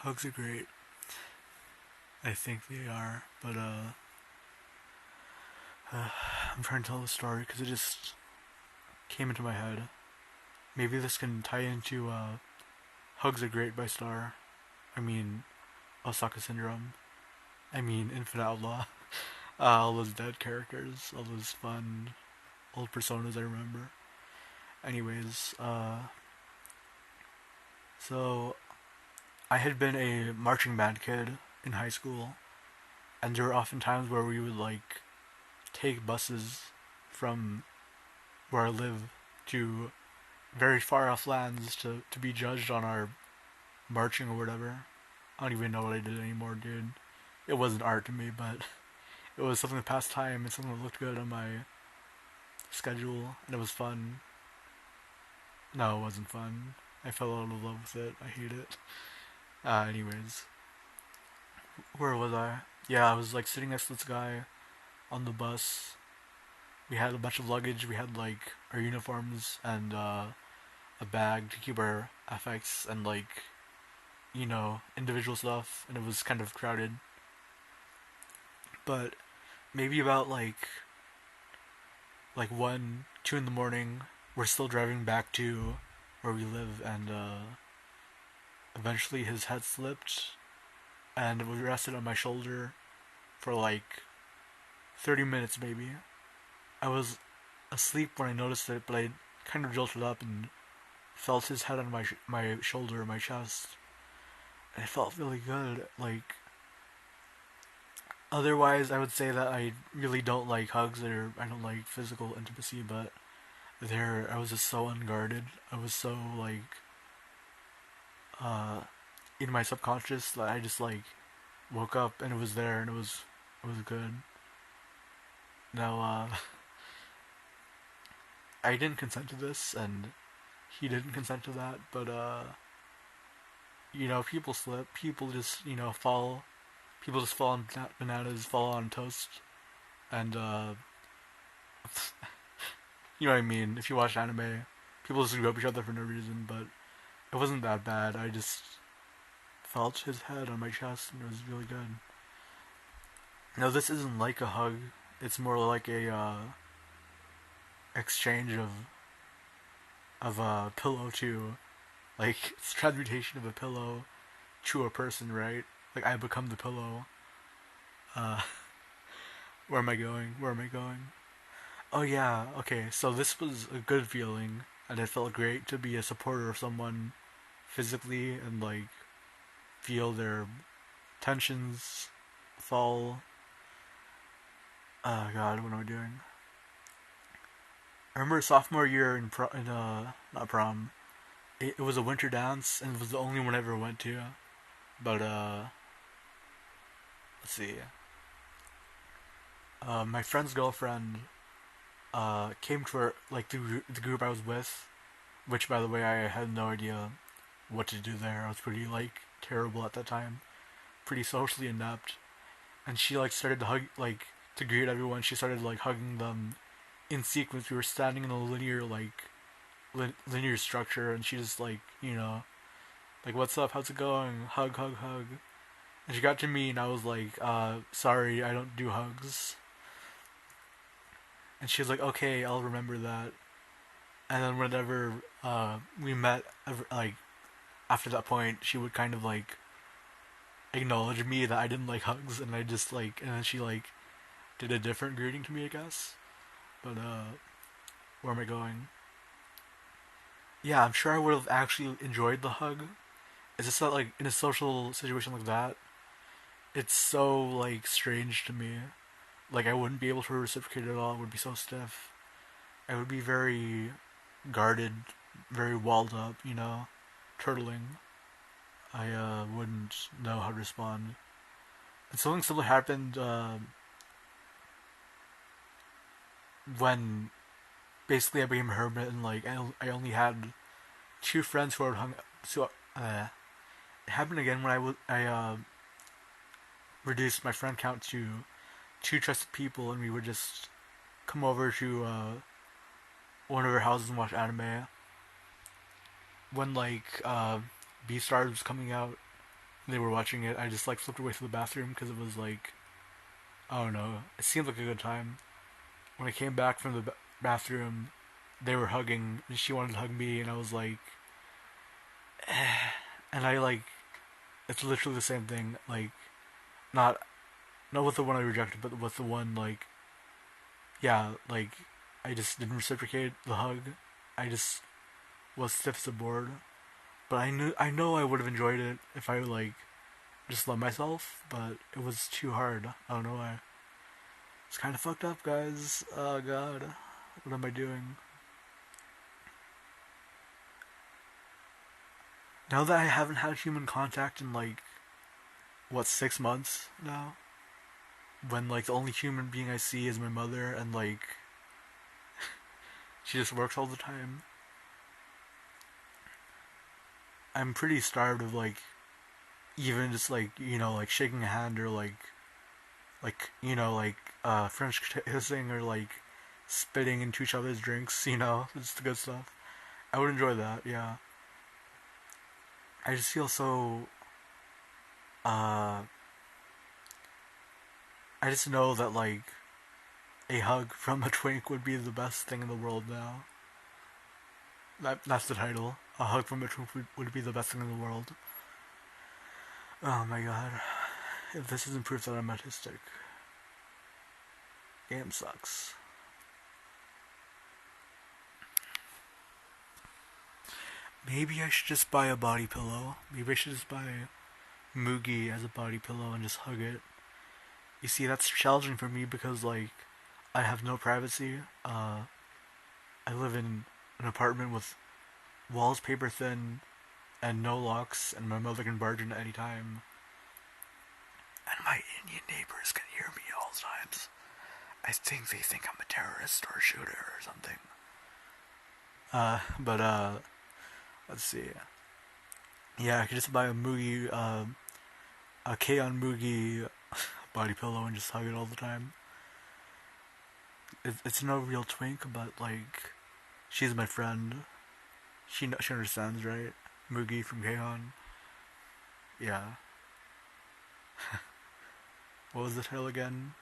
Hugs are great. I think they are, but I'm trying to tell the story because it just came into my head. Maybe this can tie into Hugs Are Great by Star. I mean, Osaka Syndrome. I mean, Infinite Outlaw. All those dead characters, all those fun old personas I remember. Anyways, so I had been a marching band kid in high school, and there were often times where we would like take buses from where I live to very far off lands to be judged on our marching or whatever. I don't even know what I did anymore, dude. It wasn't art to me, but it was something to pass time and something that looked good on my schedule, and it was fun. No, it wasn't fun. I fell out of love with it. I hate it. Anyways, where was I? Yeah, I was like sitting next to this guy on the bus. We had a bunch of luggage. We had like our uniforms and a bag to keep our FX and like individual stuff, and it was kind of crowded. But maybe about like 1, 2 in the morning, we're still driving back to where we live, and eventually his head slipped, and it rested on my shoulder for like 30 minutes maybe. I was asleep when I noticed it, but I kind of jolted up and felt his head on my shoulder, my chest, and it felt really good. Like otherwise, I would say that I really don't like hugs or I don't like physical intimacy, but there I was just so unguarded. I was so like uh in my subconscious that I just like woke up and it was there and it was good. Now I didn't consent to this and he didn't consent to that, but people slip, people just fall, people just fall on bananas, fall on toast, and you know what I mean. If you watch anime, people just rub each other for no reason, but it wasn't that bad. I just felt his head on my chest, and it was really good. No, this isn't like a hug. It's more like a exchange of a pillow to like it's transmutation of a pillow to a person, right? Like I become the pillow. Uh, where am I going? Where am I going? Oh yeah, okay. So this was a good feeling, and it felt great to be a supporter of someone physically and like feel their tensions fall. God, what am I doing? I remember sophomore year in not prom. It was a winter dance, and it was the only one I ever went to. But let's see. My friend's girlfriend came to her like the group I was with, which by the way I had no idea what to do there. I was pretty like terrible at that time, pretty socially inept, and she like started to hug like to greet everyone. She started like hugging them in sequence. We were standing in a linear like linear structure, and she just like like what's up, how's it going, hug, hug, hug. And she got to me, and I was like, sorry, I don't do hugs. And she was like, okay, I'll remember that. And then whenever we met, like after that point, she would kind of like acknowledge me that I didn't like hugs, and I just like, and then she like did a different greeting to me, I guess. But where am I going? Yeah, I'm sure I would have actually enjoyed the hug. It's just that like in a social situation like that, it's so like strange to me. Like I wouldn't be able to reciprocate at all. It would be so stiff. I would be very guarded, very walled up. Turtling. I wouldn't know how to respond. And something similar happened when basically I became a hermit and like I only had two friends who had hung. So it happened again when I reduced my friend count to two trusted people, and we would just come over to one of our houses and watch anime when like Beastars was coming out. they were watching it, I just like flipped away to the bathroom because it was like, I don't know, it seemed like a good time. When I came back from the bathroom, they were hugging, and she wanted to hug me, and I was like, and I like, it's literally the same thing. Like, not not with the one I rejected, but with the one like, yeah, like, I just didn't reciprocate the hug. I just was stiff as a board. But I know I would have enjoyed it if I like just let myself, but it was too hard. I don't know why. It's kind of fucked up, guys. Oh god, what am I doing? Now that I haven't had human contact in like what 6 months now, when like the only human being I see is my mother, and like she just works all the time. I'm pretty starved of like even just like like shaking a hand or like like French kissing or like spitting into each other's drinks. It's the good stuff. I would enjoy that. Yeah, I just feel so. Uh, I just know that like a hug from a twink would be the best thing in the world now. That's the title. A hug from a twink would be the best thing in the world. Oh my god. If this isn't proof that I'm autistic, game sucks. Maybe I should just buy a body pillow. Maybe I should just buy Moogie as a body pillow and just hug it. You see, that's challenging for me because, like, I have no privacy. I live in an apartment with walls paper thin and no locks, and my mother can barge in at any time. And my Indian neighbors can hear me all the times. I think they think I'm a terrorist or a shooter or something. But let's see. Yeah, I could just buy a K on Moogie body pillow and just hug it all the time. It's no real twink, but like, she's my friend. She understands, right? Moogie from K-On. Yeah. What was the title again?